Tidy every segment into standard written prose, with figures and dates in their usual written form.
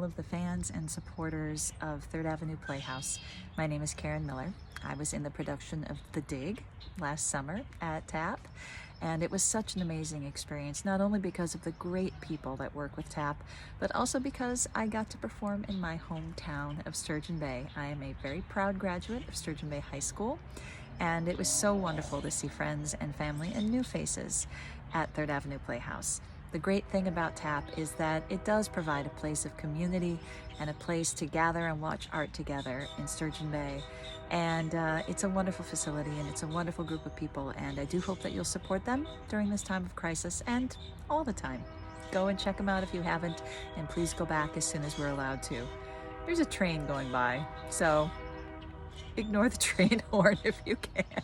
of the fans and supporters of Third Avenue Playhouse. My name is Karen Miller. I was in the production of The Dig last summer at TAP, and it was such an amazing experience, not only because of the great people that work with TAP, but also because I got to perform in my hometown of Sturgeon Bay. I am a very proud graduate of Sturgeon Bay High School, and it was so wonderful to see friends and family and new faces at Third Avenue Playhouse. The great thing about TAP is that it does provide a place of community and a place to gather and watch art together in Sturgeon Bay. And it's a wonderful facility and it's a wonderful group of people, and I do hope that you'll support them during this time of crisis and all the time. Go and check them out if you haven't, and please go back as soon as we're allowed to. There's a train going by, so ignore the train horn if you can.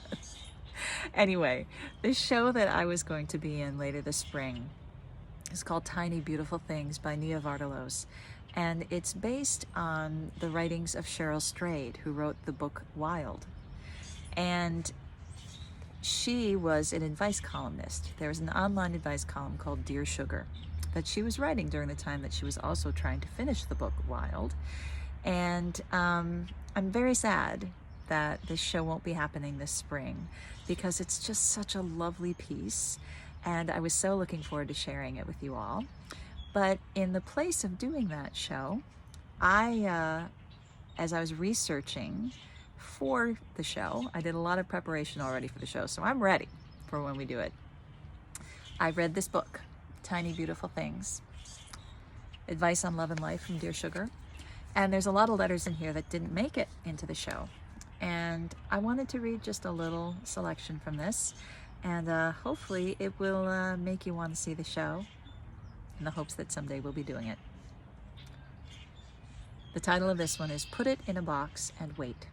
Anyway, the show that I was going to be in later this spring is called Tiny Beautiful Things by Nia Vardalos, and it's based on the writings of Cheryl Strayed, who wrote the book Wild. And she was an advice columnist. There was an online advice column called Dear Sugar that she was writing during the time that she was also trying to finish the book Wild. And I'm very sad that this show won't be happening this spring because it's just such a lovely piece, and I was so looking forward to sharing it with you all. But in the place of doing that show, as I was researching for the show, I did a lot of preparation already for the show, so I'm ready for when we do it. I read this book, Tiny Beautiful Things, Advice on Love and Life from Dear Sugar, and there's a lot of letters in here that didn't make it into the show. And I wanted to read just a little selection from this, and hopefully it will make you want to see the show, in the hopes that someday we'll be doing it. The title of this one is Put It in a Box and Wait.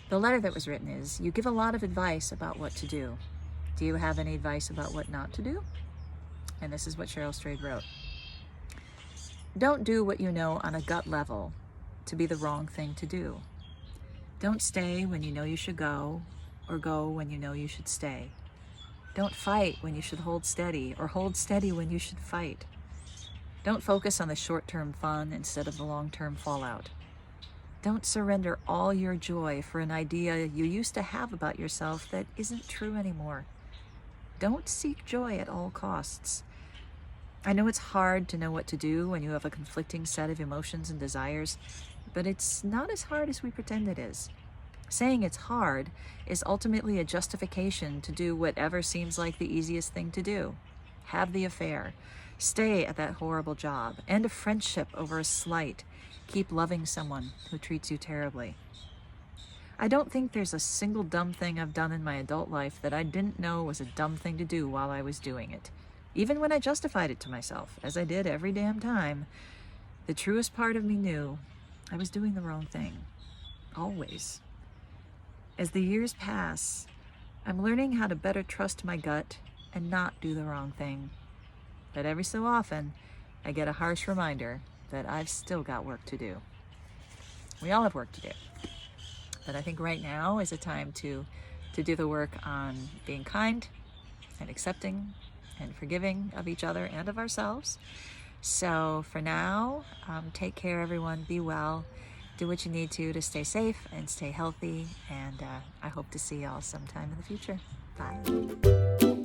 The letter that was written is, you give a lot of advice about what to do. Do you have any advice about what not to do? And this is what Cheryl Strayed wrote. Don't do what you know on a gut level to be the wrong thing to do. Don't stay when you know you should go, or go when you know you should stay. Don't fight when you should hold steady, or hold steady when you should fight. Don't focus on the short-term fun instead of the long-term fallout. Don't surrender all your joy for an idea you used to have about yourself that isn't true anymore. Don't seek joy at all costs. I know it's hard to know what to do when you have a conflicting set of emotions and desires, but it's not as hard as we pretend it is. Saying it's hard is ultimately a justification to do whatever seems like the easiest thing to do. Have the affair. Stay at that horrible job. End a friendship over a slight. Keep loving someone who treats you terribly. I don't think there's a single dumb thing I've done in my adult life that I didn't know was a dumb thing to do while I was doing it. Even when I justified it to myself, as I did every damn time, the truest part of me knew I was doing the wrong thing. Always. As the years pass, I'm learning how to better trust my gut and not do the wrong thing. But every so often, I get a harsh reminder that I've still got work to do. We all have work to do. But I think right now is a time to do the work on being kind and accepting and forgiving of each other and of ourselves. So for now, take care, everyone. Be well. Do what you need to stay safe and stay healthy. And I hope to see y'all sometime in the future. Bye.